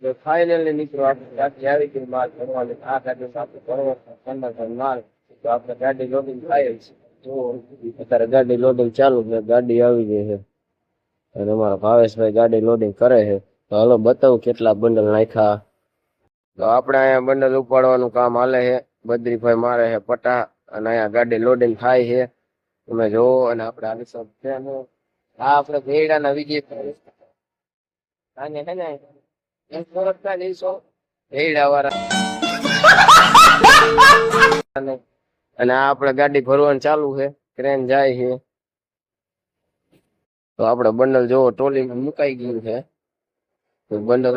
Finally મિત્રો આપણે ગાડી આવી ગઈ માલ ભરવાની. આ ગાડી સાથે ભરવાનો માલ તો આપણે ગાડી લોડિંગ થાય છે. જો અત્યારે ગાડી લોડિંગ ચાલુ છે, ગાડી આવી ગઈ છે અને અમારા ભાવેશભાઈ ગાડી લોડિંગ કરે છે. તો હાલો બતાવું કેટલા બંડલ નાખ્યા. તો આપણે અહીંયા બંડલ ઉપાડવાનું કામ હાલે છે. બદ્રીભાઈ મારે છે પટા અને અહીંયા ગાડી લોડિંગ થાય છે. તમે જોવો અને આપણે આવી સબ છે ને આ આપણે ભેડાના વિજય આને હે ને એમ ઓળખતા જઈશો ભેડા વાળા અને આ આપણે ગાડી ભરવાનું ચાલુ છે. ક્રેન જાય છે તો આપણે બંડલ જોવો ટ્રોલીમાં મુકાઈ ગયું છે. તો બંડલ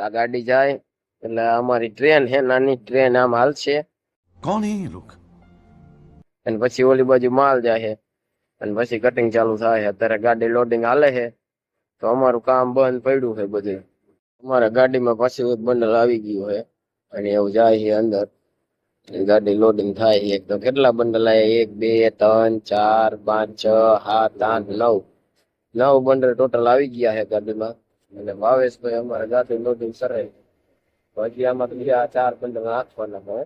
આ ગાડી જાય એટલે અમારી ટ્રેન છે, નાની ટ્રેન આમ હાલશે. કોણ હે લોક? અને પછી ઓલી બાજુ માલ જાય છે અને પછી કટિંગ ચાલુ થાય છે. અત્યારે ગાડી લોડિંગ હાલે છે તો અમારું કામ બંધ પડ્યું છે બધું. અમારા ગાડીમાં પાછું એક બંડલ આવી ગયું છે અને એવું જાય છે અંદર. ગાડી લોડિંગ થાય છે. તો કેટલા બંડલ આવ્યા? 1 2 3 4 5 6 7 8 9 બંડલ ટોટલ આવી ગયા છે ગાડીમાં. અને ભાવેશભાઈ અમારે ગાડી લોડિંગ કરે. હજી આમાં બીજા 4 બંડલ નાખવાના હોય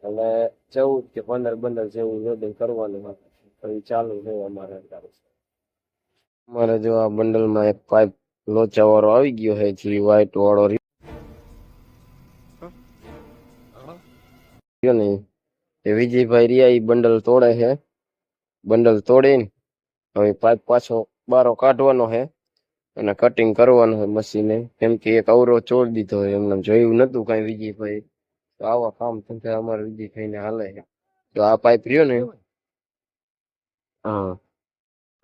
અને 14 કે 15 બંડલ જેવું લોડિંગ કરવાનું હોય. ચાલુ છે અમારે. અમારે જો આ બંડલમાં એક પાઇપ લોચા વાળો આવી ગયો છે, જે વ્હાઈટ વાળો રહ્યો ને એ વિજયભાઈ રિયા ઈ બંડલ તોડે છે. બંડલ તોડીને હવે પાઇપ પાછો બારો કાઢવાનો છે અને કટિંગ કરવાનું છે મશીને. કેમ કે એક અવરો ચોડી દીધો હોય, એમને જોયું નતું કઈ વિજયભાઈ. તો આવા કામ ધંધા અમારે વિજયભાઈને હાલે છે. તો આ પાઇપ રહ્યો ને, હા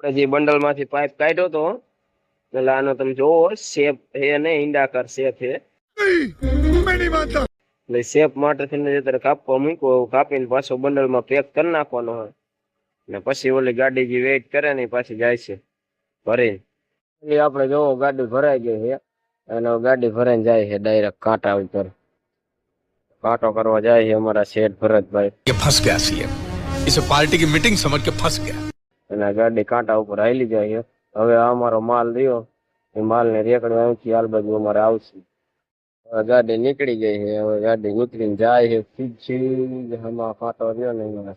આપણે જે બંડલ માંથી પાઇપ કાઢ્યો તો એટલે આનો તમે જોવો શેપ હે ને ઈંડાકાર શેપ હે. એટલે શેપ માટે થઈને કાપવા મૂક્યો, કાપીને પાછો બંડલ માં પેક કરી નાખવાનો હોય ને પછી ઓલી ગાડી જે વેઇટ કરે ને પાછી જાય છે ભરી. આપણે જોવો ગાડી ભરાઈ ગઈ છે અને ગાડી ભરાઈને જાય છે ડાયરેક્ટ કાંટા ઉપર. કાંટો કરવા જાય છે અમારા શેઠ ભરતભાઈ. ફસ ગયા સીએમ, इसे पार्टी की मीटिंग समझ के फंस गया. અને ગાડી કાંટા ઉપર હાલી જાય છે. હવે આ અમારો માલ રહ્યો એ માલ ને રેકડવા અહીંથી હાલ બાજુ અમારે આવશે. હવે ગાડી નીકળી ગઈ છે. હવે ગાડી ઉતરીને જાય છે સીધી આમાં કાંટો રહ્યો ને એમાં